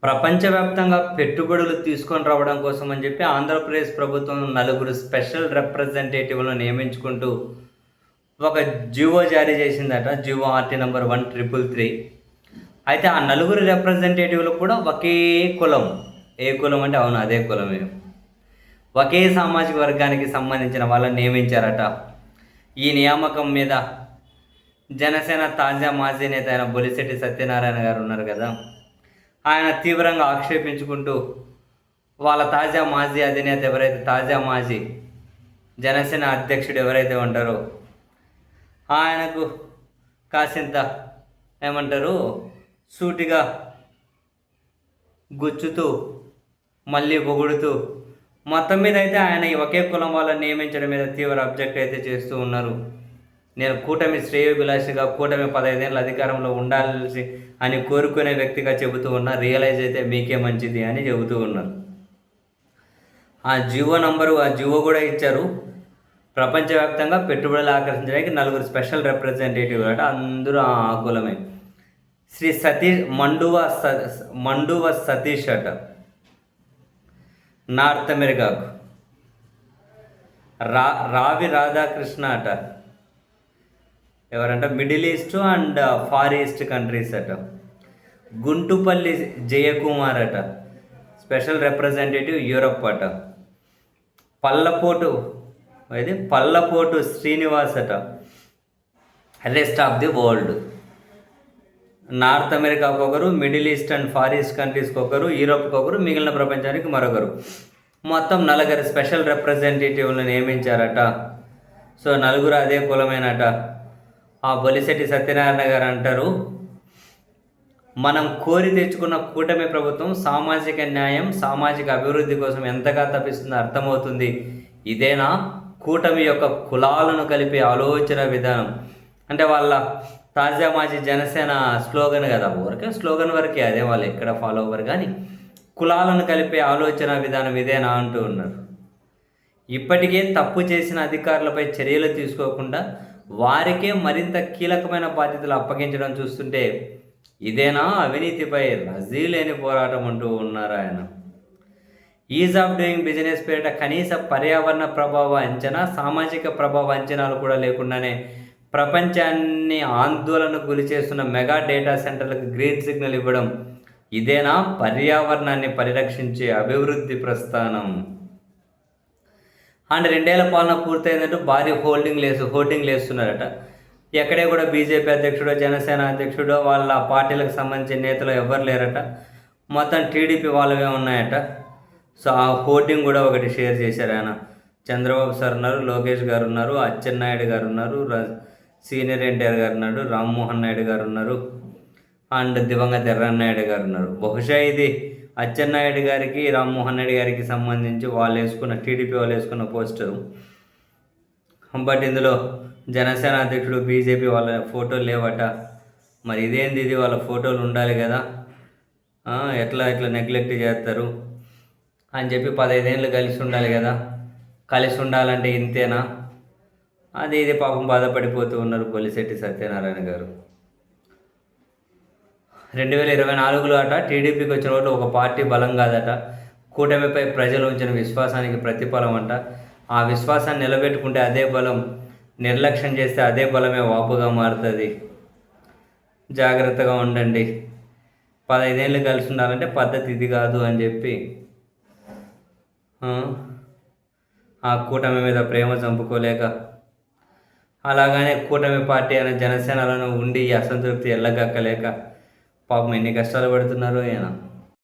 ప్రపంచవ్యాప్తంగా పెట్టుబడులు తీసుకొని రావడం కోసం అని చెప్పి ఆంధ్రప్రదేశ్ ప్రభుత్వం నలుగురు స్పెషల్ రిప్రజెంటేటివ్‌లను నియమించుకుంటూ ఒక జీవో జారీ చేసిందట. GO RT number 1333. అయితే ఆ నలుగురు రిప్రజెంటేటివ్‌లు కూడా ఒకే కులం. ఏ కులం అంటే అవును అదే కులమే. ఒకే సామాజిక వర్గానికి సంబంధించిన వాళ్ళని నియమించారట. ఈ నియామకం మీద జనసేన తాజా మాజీ నేత అయిన బొలిశెట్టి సత్యనారాయణ గారు ఉన్నారు కదా! ఆయన తీవ్రంగా ఆక్షేపించుకుంటూ వాళ్ళ తాజా మాజీ అధినేత ఎవరైతే తాజా మాజీ జనసేన అధ్యక్షుడు ఎవరైతే ఉంటారో ఆయనకు కాసింత ఏమంటారు సూటిగా గుచ్చుతూ మళ్ళీ పొగుడుతూ మొత్తం మీద అయితే ఆయన ఈ ఒకే కులం వాళ్ళని నియమించడం మీద తీవ్ర అబ్జెక్ట్ అయితే చేస్తూ ఉన్నారు. నేను కూటమి శ్రేయోభిలాషిగా కూటమి 15 ఏళ్ళ అధికారంలో ఉండాల్సి అని కోరుకునే వ్యక్తిగా చెబుతూ ఉన్నా. రియలైజ్ అయితే మీకే మంచిది అని చెబుతూ ఉన్నారు. ఆ జీవో కూడా ఇచ్చారు. ప్రపంచవ్యాప్తంగా పెట్టుబడులు ఆకర్షించడానికి నలుగురు స్పెషల్ రిప్రజెంటేటివ్ అట. అందరూ ఆ కులమే. శ్రీ మండువ సతీష్ అట నార్త్ అమెరికాకు. రావి రాధాకృష్ణ అట ఎవరంట Middle east and far East countries అట. గుంటుపల్లి జయకుమార్ అట స్పెషల్ రిప్రజెంటేటివ్ యూరప్ అట. పల్లపోటు శ్రీనివాస్ అట rest of the world. North అమెరికాకు ఒకరు, middle east and far east కంట్రీస్కి ఒకరు, యూరోప్కి ఒకరు, మిగిలిన ప్రపంచానికి మరొకరు. మొత్తం 4 స్పెషల్ రిప్రజెంటేటివ్లను నియమించారట. సో నలుగురు అదే కులమేనట. ఆ బొలిశెట్టి సత్యనారాయణ గారు అంటారు, మనం కోరి తెచ్చుకున్న కూటమి ప్రభుత్వం సామాజిక న్యాయం, సామాజిక అభివృద్ధి కోసం ఎంతగా తప్పిస్తుందో అర్థమవుతుంది. ఇదేనా కూటమి యొక్క కులాలను కలిపే ఆలోచన విధానం? అంటే వాళ్ళ తాజా మాజీ జనసేన స్లోగన్ కదా, స్లోగన్ వరకే, అదే వాళ్ళు ఎక్కడ ఫాలో అవ్వరు. కానీ కులాలను కలిపే ఆలోచన విధానం ఇదేనా అంటూ ఉన్నారు. ఇప్పటికే తప్పు చేసిన అధికారులపై చర్యలు తీసుకోకుండా వారికే మరింత కీలకమైన బాధ్యతలు అప్పగించడం చూస్తుంటే ఇదేనా అవినీతిపై రజీ లేని పోరాటం అంటూ ఉన్నారు ఆయన. ఈజ్ ఆఫ్ డూయింగ్ బిజినెస్ పేరిట కనీస పర్యావరణ ప్రభావ అంచనా, సామాజిక ప్రభావ అంచనాలు కూడా లేకుండానే ప్రపంచాన్ని ఆందోళనకు గురి చేస్తున్న మెగా డేటా సెంటర్లకు గ్రీన్ సిగ్నల్ ఇవ్వడం ఇదేనా పర్యావరణాన్ని పరిరక్షించే అభివృద్ధి ప్రస్థానం? అండ్ 2 ఏళ్ల పాలన పూర్తయిందంటూ భారీ హోర్డింగ్ లేస్తున్నారట. ఎక్కడే కూడా బీజేపీ అధ్యక్షుడో జనసేన అధ్యక్షుడో వాళ్ళ పార్టీలకు సంబంధించిన నేతలు ఎవరు లేరట. మొత్తం టీడీపీ వాళ్ళవే ఉన్నాయట. సో ఆ హోర్డింగ్ కూడా ఒకటి షేర్ చేశారు ఆయన. చంద్రబాబు సార్ ఉన్నారు, లోకేష్ గారు ఉన్నారు, అచ్చెన్నాయుడు గారు ఉన్నారు, సీనియర్ ఎన్టీఆర్ గారు ఉన్నాడు, రామ్మోహన్ నాయుడు గారు ఉన్నారు, అండ్ దివంగత ఎర్రన్నాయుడు గారు ఉన్నారు. బహుశా ఇది అచ్చెన్నాయుడు గారికి, రామ్మోహన్ నాయుడు గారికి సంబంధించి టీడీపీ వాళ్ళు వేసుకున్న పోస్టరు. బట్ ఇందులో జనసేన అధ్యక్షుడు బీజేపీ వాళ్ళ ఫోటోలు లేవట. మరి ఇదేంది, ఇది వాళ్ళ ఫోటోలు ఉండాలి కదా, ఎట్లా నెగ్లెక్ట్ చేస్తారు అని చెప్పి 15 ఏళ్ళు కలిసి ఉండాలి కదా, కలిసి ఉండాలంటే ఇంతేనా? ఇది పాపం బాధపడిపోతూ ఉన్నారు బొలిశెట్టి సత్యనారాయణ గారు. 2024లో అట టీడీపీకి వచ్చిన ఓట్లు ఒక పార్టీ బలం కాదట, కూటమిపై ప్రజలు ఉంచిన విశ్వాసానికి ప్రతిఫలం అంట. ఆ విశ్వాసాన్ని నిలబెట్టుకుంటే అదే బలం, నిర్లక్ష్యం చేస్తే అదే బలమే వాపుగా మారుతుంది. జాగ్రత్తగా ఉండండి. 15 ఏళ్ళు కలిసి ఉండాలంటే పద్ధతి ఇది కాదు అని చెప్పి ఆ కూటమి మీద ప్రేమ చంపుకోలేక, అలాగనే కూటమి పార్టీ అనే జనసేనలను ఉండి అసంతృప్తి ఎల్లగక్కలేక పాపం ఎన్ని కష్టాలు పడుతున్నారో ఆయన.